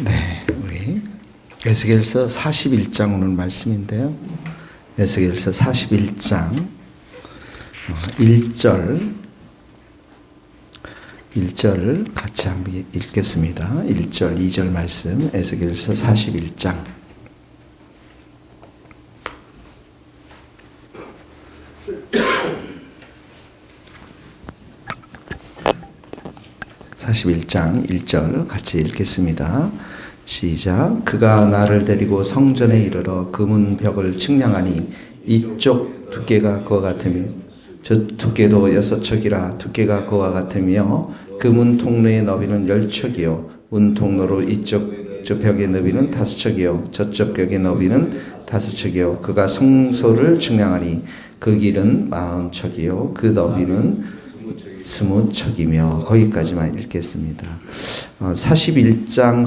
네, 우리 에스겔서 41장 오늘 말씀인데요. 에스겔서 41장 1절 같이 한번 읽겠습니다. 1절, 2절 말씀 에스겔서 41장 1절 같이 읽겠습니다. 시작. 그가 나를 데리고 성전에 이르러 그 문 벽을 측량하니 이쪽 두께가 그와 같으며 저 두께도 6척이라 두께가 그와 같으며 그 문 통로의 너비는 10척이요 문 통로로 이쪽 저 벽의 너비는 5척이요 저쪽 벽의 너비는 5척이요 그가 성소를 측량하니 그 길은 40척이요 그 너비는 20척이며 거기까지만 읽겠습니다. 41장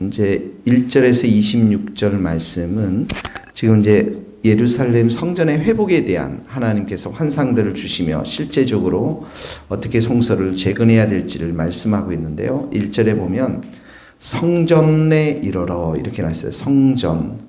이제 1절에서 26절 말씀은 지금 이제 예루살렘 성전의 회복에 대한 하나님께서 환상들을 주시며 실제적으로 어떻게 성소를 재건해야 될지를 말씀하고 있는데요. 1절에 보면 성전에 이르러 이렇게 나왔어요. 성전.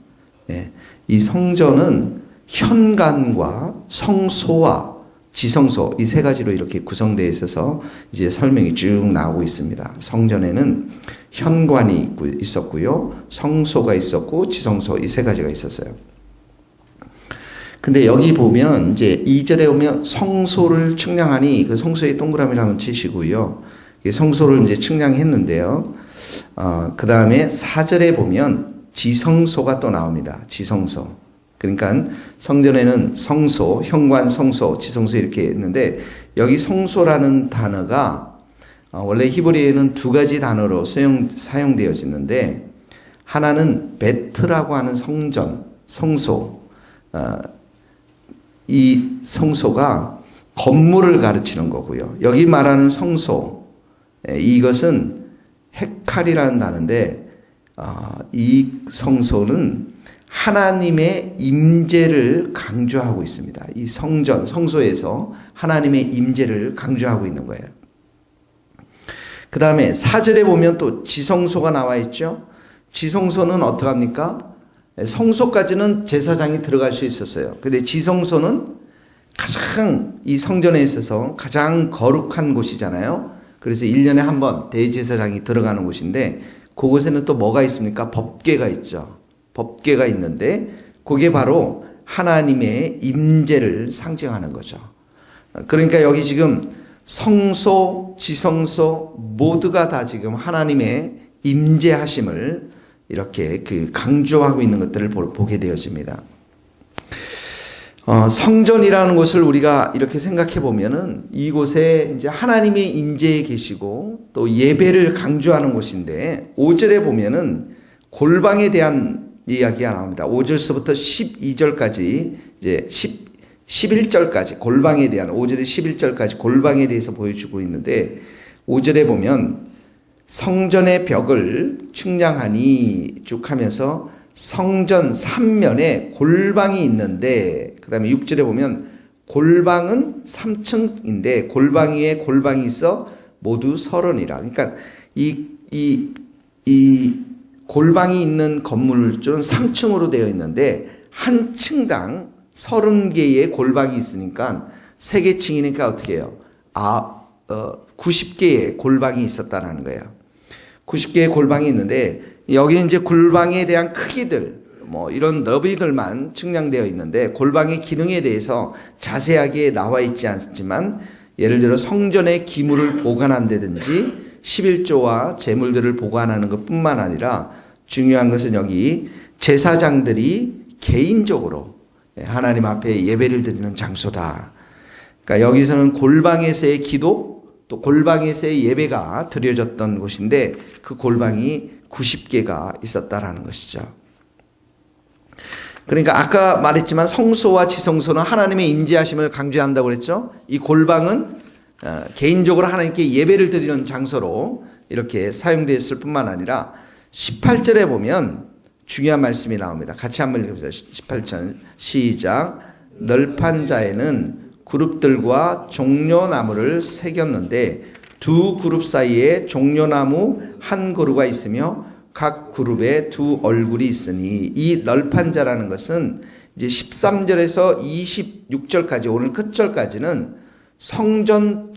예. 이 성전은 현관과 성소와 지성소 이 세 가지로 이렇게 구성되어 있어서 이제 설명이 쭉 나오고 있습니다. 성전에는 현관이 있었고요. 성소가 있었고 지성소 이 세 가지가 있었어요. 근데 여기 보면 이제 2절에 보면 성소를 측량하니 그 성소에 동그라미를 한번 치시고요. 성소를 이제 측량했는데요. 그 다음에 4절에 보면 지성소가 또 나옵니다. 지성소. 그러니까 성전에는 성소, 현관, 성소, 지성소 이렇게 있는데 여기 성소라는 단어가 원래 히브리어에는 두 가지 단어로 사용되어지는데 하나는 베트라고 하는 성전, 성소. 이 성소가 건물을 가르치는 거고요. 여기 말하는 성소, 이것은 헤칼이라는 단어인데 이 성소는 하나님의 임재를 강조하고 있습니다. 이 성전, 성소에서 하나님의 임재를 강조하고 있는 거예요. 그 다음에 4절에 보면 또 지성소가 나와 있죠. 지성소는 어떡합니까? 성소까지는 제사장이 들어갈 수 있었어요. 근데 지성소는 가장 이 성전에 있어서 가장 거룩한 곳이잖아요. 그래서 1년에 한 번 대제사장이 들어가는 곳인데 그곳에는 또 뭐가 있습니까? 법궤가 있죠. 법궤가 있는데 그게 바로 하나님의 임재를 상징하는 거죠. 그러니까 여기 지금 성소, 지성소 모두가 다 지금 하나님의 임재하심을 이렇게 강조하고 있는 것들을 보게 되어집니다. 성전이라는 곳을 우리가 이렇게 생각해 보면은 이곳에 이제 하나님의 임재에 계시고 또 예배를 강조하는 곳인데 5절에 보면은 골방에 대한 이야기가 나옵니다. 5절서부터 12절까지 이제 11절까지 골방에 대한 5절에 11절까지 골방에 대해서 보여주고 있는데 5절에 보면 성전의 벽을 측량하니 쭉 하면서 성전 3면에 골방이 있는데 그 다음에 6절에 보면 골방은 3층인데 골방 위에 골방이 있어 모두 30이라. 그러니까 이 골방이 있는 건물들은 3층으로 되어 있는데 한 층당 30개의 골방이 있으니까 3개 층이니까 어떻게 해요? 90개의 골방이 있었다는 거예요. 90개의 골방이 있는데 여기 이제 골방에 대한 크기들 뭐 이런 너비들만 측량되어 있는데 골방의 기능에 대해서 자세하게 나와 있지 않지만 예를 들어 성전의 기물을 보관한다든지 11조와 제물들을 보관하는 것뿐만 아니라 중요한 것은 여기 제사장들이 개인적으로 하나님 앞에 예배를 드리는 장소다. 그러니까 여기서는 골방에서의 기도 또 골방에서의 예배가 드려졌던 곳인데 그 골방이 90개가 있었다라는 것이죠. 그러니까 아까 말했지만 성소와 지성소는 하나님의 임재하심을 강조한다고 그랬죠. 이 골방은 개인적으로 하나님께 예배를 드리는 장소로 이렇게 사용되었을 뿐만 아니라 18절에 보면 중요한 말씀이 나옵니다. 같이 한번 읽어보세요. 18절 시작. 널판 자에는 그룹들과 종려나무를 새겼는데 두 그룹 사이에 종려나무 한 그루가 있으며 각 그룹에 두 얼굴이 있으니 이 널판 자라는 것은 이제 13절에서 26절까지 오늘 끝절까지는 성전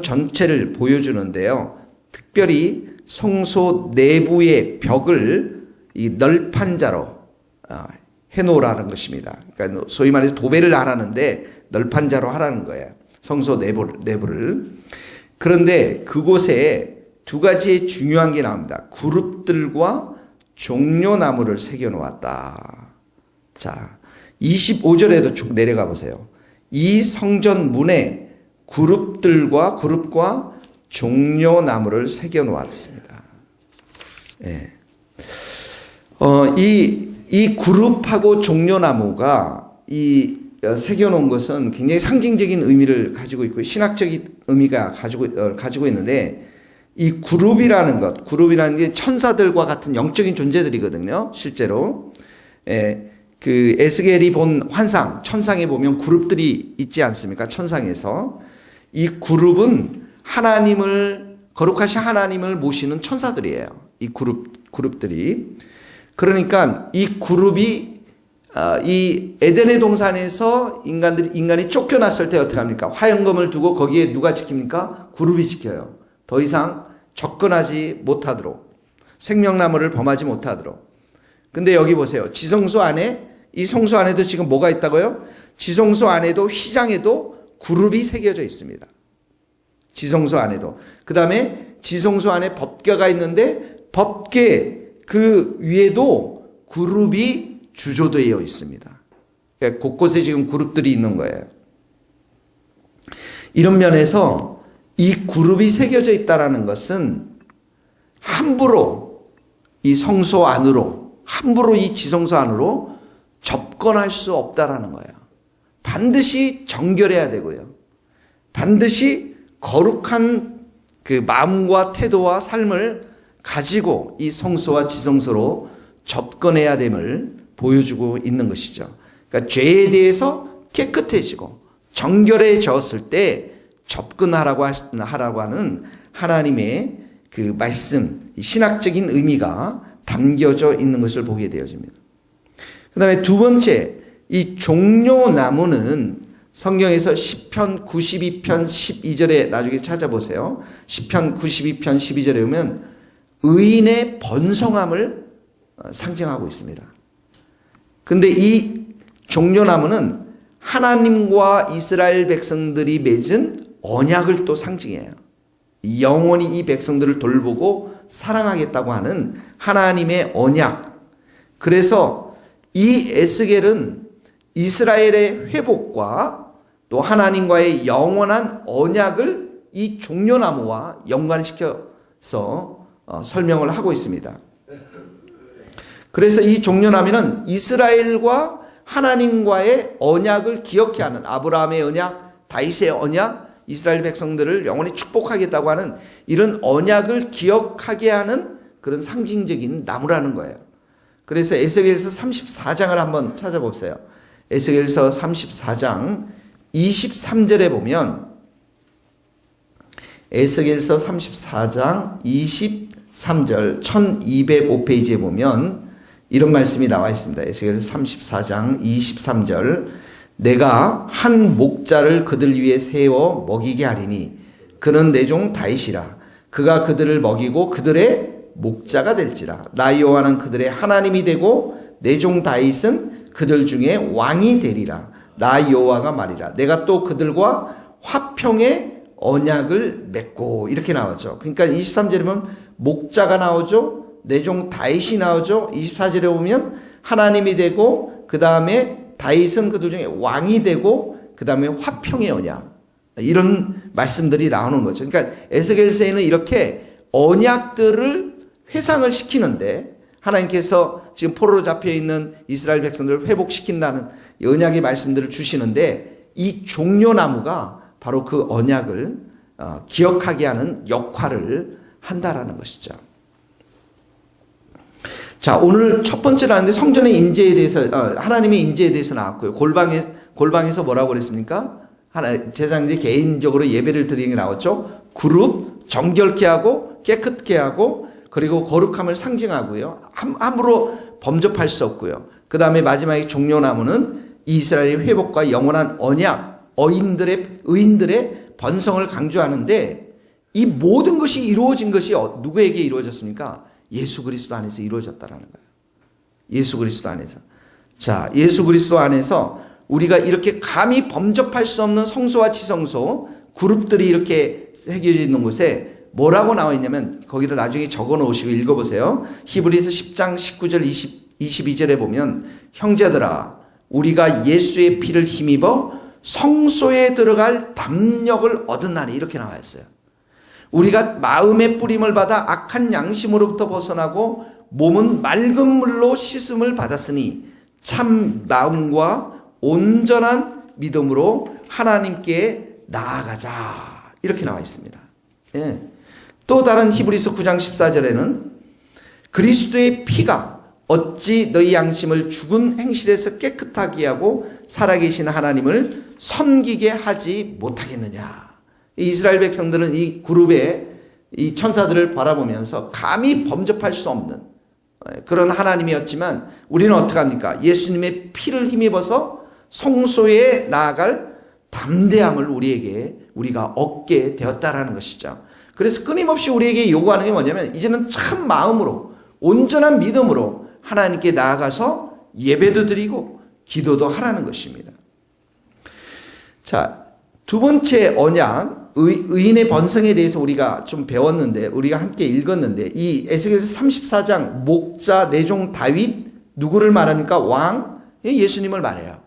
전체를 보여주는데요. 특별히 성소 내부의 벽을 이 널판자로 해놓으라는 것입니다. 그러니까 소위 말해서 도배를 안 하는데 널판자로 하라는 거예요. 성소 내부를. 그런데 그곳에 두 가지의 중요한 게 나옵니다. 그룹들과 종려나무를 새겨놓았다. 자, 25절에도 쭉 내려가 보세요. 이 성전 문에 그룹과 종려나무를 새겨놓았습니다. 예. 이 그룹하고 종려나무가 새겨놓은 것은 굉장히 상징적인 의미를 가지고 있고 신학적인 의미가 가지고 있는데 이 그룹이라는 게 천사들과 같은 영적인 존재들이거든요. 실제로. 그 에스겔이 본 환상, 천상에 보면 그룹들이 있지 않습니까? 천상에서. 이 그룹은 거룩하신 하나님을 모시는 천사들이에요. 이 그룹들이. 그러니까 이 그룹이 이 에덴의 동산에서 인간이 쫓겨났을 때 어떻게 합니까? 화영검을 두고 거기에 누가 지킵니까? 그룹이 지켜요. 더 이상 접근하지 못하도록, 생명나무를 범하지 못하도록. 근데 여기 보세요. 지성소 안에, 이 성소 안에도 지금 뭐가 있다고요? 지성소 안에도 휘장에도 그룹이 새겨져 있습니다. 지성소 안에도. 그 다음에 지성소 안에 법궤가 있는데 법궤 그 위에도 그룹이 주조되어 있습니다. 그러니까 곳곳에 지금 그룹들이 있는 거예요. 이런 면에서 이 그룹이 새겨져 있다는 것은 함부로 이 성소 안으로, 함부로 이 지성소 안으로 접근할 수 없다라는 거예요. 반드시 정결해야 되고요. 반드시 거룩한 그 마음과 태도와 삶을 가지고 이 성소와 지성소로 접근해야 됨을 보여주고 있는 것이죠. 그러니까 죄에 대해서 깨끗해지고 정결해졌을 때 접근하라고 하는 하나님의 그 말씀, 신학적인 의미가 담겨져 있는 것을 보게 되어집니다. 그 다음에 두 번째, 이 종려나무는 성경에서 시편 92편 12절에 나중에 찾아보세요. 시편 92편 12절에 보면 의인의 번성함을 상징하고 있습니다. 근데 이 종려나무는 하나님과 이스라엘 백성들이 맺은 언약을 또 상징해요. 영원히 이 백성들을 돌보고 사랑하겠다고 하는 하나님의 언약. 그래서 이 에스겔은 이스라엘의 회복과 또 하나님과의 영원한 언약을 이 종려나무와 연관시켜서 설명을 하고 있습니다. 그래서 이 종려나무는 이스라엘과 하나님과의 언약을 기억케 하는 아브라함의 언약, 다윗의 언약, 이스라엘 백성들을 영원히 축복하겠다고 하는 이런 언약을 기억하게 하는 그런 상징적인 나무라는 거예요. 그래서 에스겔서 34장을 한번 찾아보세요. 에스겔서 34장 23절에 보면 에스겔서 34장 23절 1205페이지에 보면 이런 말씀이 나와 있습니다. 에스겔서 34장 23절 내가 한 목자를 그들 위에 세워 먹이게 하리니 그는 내 종 다윗이라 그가 그들을 먹이고 그들의 목자가 될지라 나 여호와는 그들의 하나님이 되고 내 종 다윗은 그들 중에 왕이 되리라 나 여호와가 말이라 내가 또 그들과 화평의 언약을 맺고 이렇게 나오죠. 그러니까 23절에 보면 목자가 나오죠. 내 종 다윗이 나오죠. 24절에 보면 하나님이 되고 그 다음에 다윗은 그들 중에 왕이 되고 그 다음에 화평의 언약 이런 말씀들이 나오는 거죠. 그러니까 에스겔서에는 이렇게 언약들을 회상을 시키는데 하나님께서 지금 포로로 잡혀있는 이스라엘 백성들을 회복시킨다는 언약의 말씀들을 주시는데 이 종려나무가 바로 그 언약을 기억하게 하는 역할을 한다라는 것이죠. 자, 오늘 첫 번째로 하는데 성전의 임재에 대해서 하나님의 임재에 대해서 나왔고요. 골방에서 뭐라고 그랬습니까? 제사장들이 개인적으로 예배를 드리는 게 나왔죠. 그룹 정결케 하고 깨끗게 하고 그리고 거룩함을 상징하고요. 함부로 범접할 수 없고요. 그 다음에 마지막에 종려나무는 이스라엘의 회복과 영원한 언약, 의인들의 번성을 강조하는데 이 모든 것이 이루어진 것이 누구에게 이루어졌습니까? 예수 그리스도 안에서 이루어졌다라는 거예요. 예수 그리스도 안에서. 자, 예수 그리스도 안에서 우리가 이렇게 감히 범접할 수 없는 성소와 지성소 그룹들이 이렇게 새겨져 있는 곳에 뭐라고 나와 있냐면 거기다 나중에 적어 놓으시고 읽어보세요. 히브리서 10장 19절 22절에 보면 형제들아 우리가 예수의 피를 힘입어 성소에 들어갈 담력을 얻었나니 이렇게 나와 있어요. 우리가 마음의 뿌림을 받아 악한 양심으로부터 벗어나고 몸은 맑은 물로 씻음을 받았으니 참 마음과 온전한 믿음으로 하나님께 나아가자 이렇게 나와 있습니다. 예. 또 다른 히브리서 9장 14절에는 그리스도의 피가 어찌 너희 양심을 죽은 행실에서 깨끗하게 하고 살아계신 하나님을 섬기게 하지 못하겠느냐. 이스라엘 백성들은 이 그룹의 이 천사들을 바라보면서 감히 범접할 수 없는 그런 하나님이었지만 우리는 어떡합니까? 예수님의 피를 힘입어서 성소에 나아갈 담대함을 우리가 얻게 되었다라는 것이죠. 그래서 끊임없이 우리에게 요구하는 게 뭐냐면 이제는 참 마음으로 온전한 믿음으로 하나님께 나아가서 예배도 드리고 기도도 하라는 것입니다. 자, 두 번째 언약 의인의 번성에 대해서 우리가 좀 배웠는데 우리가 함께 읽었는데 이 에스겔서 34장 목자 내종 다윗 누구를 말합니까? 왕 예수님을 말해요.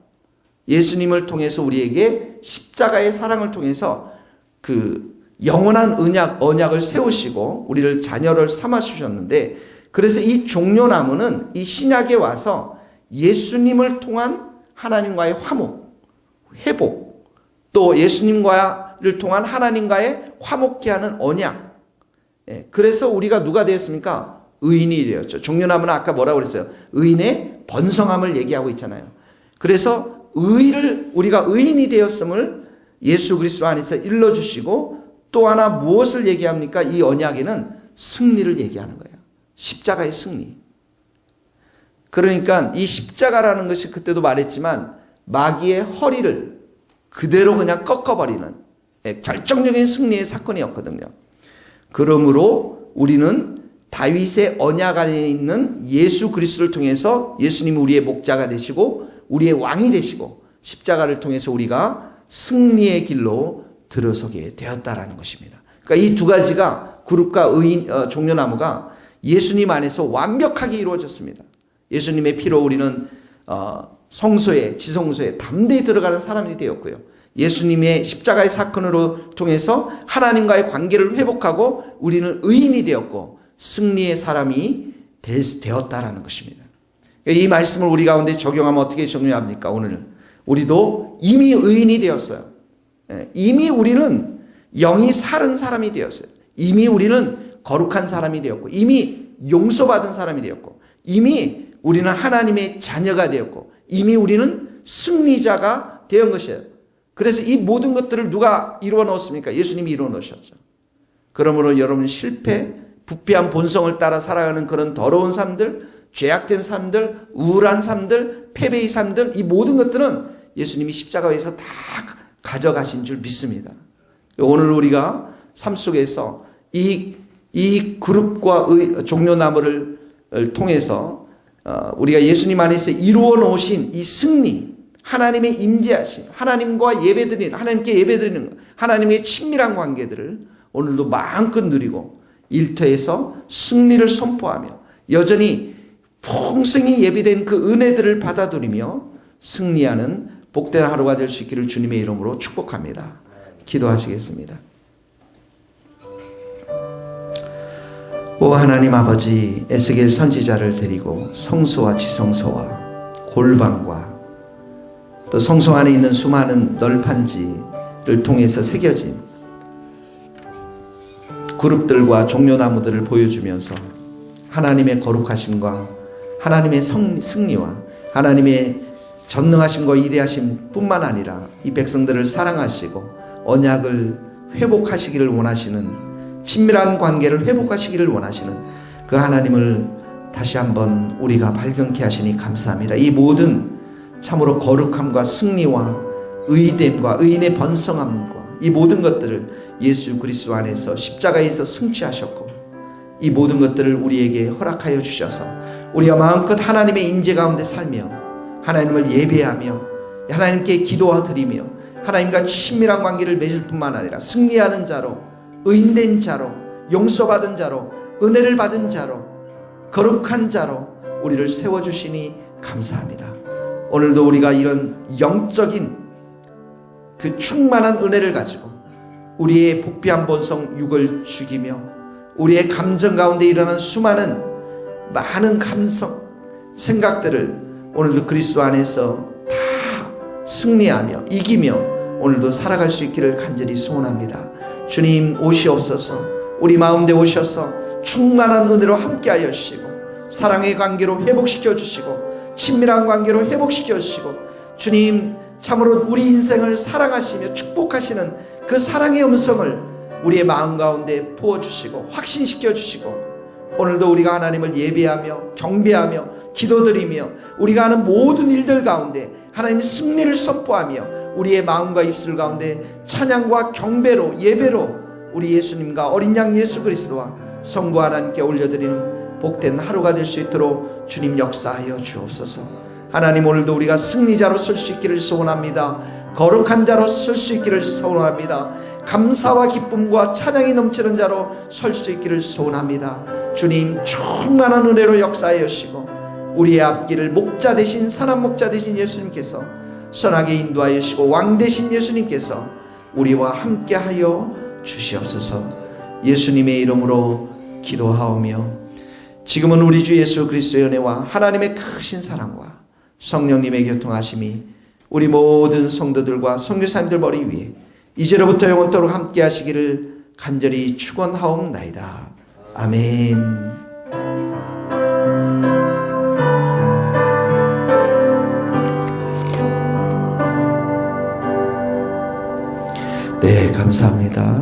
예수님을 통해서 우리에게 십자가의 사랑을 통해서 그 영원한 언약을 세우시고 우리를 자녀를 삼아 주셨는데 그래서 이 종려나무는 이 신약에 와서 예수님을 통한 하나님과의 화목, 회복, 또 예수님과를 통한 하나님과의 화목케 하는 언약. 그래서 우리가 누가 되었습니까? 의인이 되었죠. 종려나무는 아까 뭐라고 그랬어요? 의인의 번성함을 얘기하고 있잖아요. 그래서 우리가 의인이 되었음을 예수 그리스도 안에서 일러주시고 또 하나 무엇을 얘기합니까? 이 언약에는 승리를 얘기하는 거예요. 십자가의 승리. 그러니까 이 십자가라는 것이 그때도 말했지만 마귀의 허리를 그대로 그냥 꺾어버리는 결정적인 승리의 사건이었거든요. 그러므로 우리는 다윗의 언약 안에 있는 예수 그리스도를 통해서 예수님이 우리의 목자가 되시고 우리의 왕이 되시고 십자가를 통해서 우리가 승리의 길로 들어서게 되었다라는 것입니다. 그러니까 이 두 가지가 그룹과 종려나무가 예수님 안에서 완벽하게 이루어졌습니다. 예수님의 피로 우리는 성소에 지성소에 담대히 들어가는 사람이 되었고요. 예수님의 십자가의 사건으로 통해서 하나님과의 관계를 회복하고 우리는 의인이 되었고 승리의 사람이 되었다라는 것입니다. 이 말씀을 우리 가운데 적용하면 어떻게 적용합니까? 오늘 우리도 이미 의인이 되었어요. 이미 우리는 영이 살은 사람이 되었어요. 이미 우리는 거룩한 사람이 되었고 이미 용서받은 사람이 되었고 이미 우리는 하나님의 자녀가 되었고 이미 우리는 승리자가 된 것이에요. 그래서 이 모든 것들을 누가 이루어 놓았습니까? 예수님이 이루어 놓으셨죠. 그러므로 여러분 실패, 부패한 본성을 따라 살아가는 그런 더러운 삶들, 죄악된 삶들, 우울한 삶들, 패배의 삶들 이 모든 것들은 예수님이 십자가에서 다 가져가신 줄 믿습니다. 오늘 우리가 삶 속에서 이 그룹과 종려나무를 통해서 우리가 예수님 안에서 이루어 놓으신 이 승리, 하나님의 임재하신, 하나님과 예배드리는, 하나님께 예배드리는 하나님의 친밀한 관계들을 오늘도 마음껏 누리고 일터에서 승리를 선포하며 여전히 풍성히 예비된 그 은혜들을 받아들이며 승리하는 복된 하루가 될 수 있기를 주님의 이름으로 축복합니다. 기도하시겠습니다. 오 하나님 아버지, 에스겔 선지자를 데리고 성소와 지성소와 골방과 또 성소 안에 있는 수많은 널판지를 통해서 새겨진 그룹들과 종려나무들을 보여주면서 하나님의 거룩하심과 하나님의 승리와 하나님의 전능하심과 위대하심 뿐만 아니라 이 백성들을 사랑하시고 언약을 회복하시기를 원하시는, 친밀한 관계를 회복하시기를 원하시는 그 하나님을 다시 한번 우리가 발견케 하시니 감사합니다. 이 모든 참으로 거룩함과 승리와 의됨과 의인의 번성함과 이 모든 것들을 예수 그리스도 안에서 십자가에서 승취하셨고, 이 모든 것들을 우리에게 허락하여 주셔서 우리가 마음껏 하나님의 임재 가운데 살며 하나님을 예배하며 하나님께 기도드리며 하나님과 친밀한 관계를 맺을 뿐만 아니라 승리하는 자로, 의인된 자로, 용서받은 자로, 은혜를 받은 자로, 거룩한 자로 우리를 세워주시니 감사합니다. 오늘도 우리가 이런 영적인 그 충만한 은혜를 가지고 우리의 복비한 본성 육을 죽이며 우리의 감정 가운데 일어나는 수많은 많은 감성, 생각들을 오늘도 그리스도 안에서 다 승리하며 이기며 오늘도 살아갈 수 있기를 간절히 소원합니다. 주님 오시옵소서. 우리 마음에 오셔서 충만한 은혜로 함께하여 주시고 사랑의 관계로 회복시켜 주시고 친밀한 관계로 회복시켜 주시고 주님 참으로 우리 인생을 사랑하시며 축복하시는 그 사랑의 음성을 우리의 마음 가운데 부어주시고 확신시켜 주시고 오늘도 우리가 하나님을 예배하며 경배하며 기도드리며 우리가 하는 모든 일들 가운데 하나님의 승리를 선포하며 우리의 마음과 입술 가운데 찬양과 경배로 예배로 우리 예수님과 어린 양 예수 그리스도와 성부 하나님께 올려드리는 복된 하루가 될 수 있도록 주님 역사하여 주옵소서. 하나님 오늘도 우리가 승리자로 설 수 있기를 소원합니다. 거룩한 자로 설 수 있기를 소원합니다. 감사와 기쁨과 찬양이 넘치는 자로 설 수 있기를 소원합니다. 주님 충만한 은혜로 역사하여 주시고 우리의 앞길을 목자 되신 선한 목자 되신 예수님께서 선하게 인도하여 주시고 왕 되신 예수님께서 우리와 함께하여 주시옵소서. 예수님의 이름으로 기도하오며 지금은 우리 주 예수 그리스도의 은혜와 하나님의 크신 사랑과 성령님의 교통하심이 우리 모든 성도들과 선교사님들 머리 위에 이제로부터 영원토록 함께 하시기를 간절히 축원하옵나이다. 아멘. 네, 감사합니다.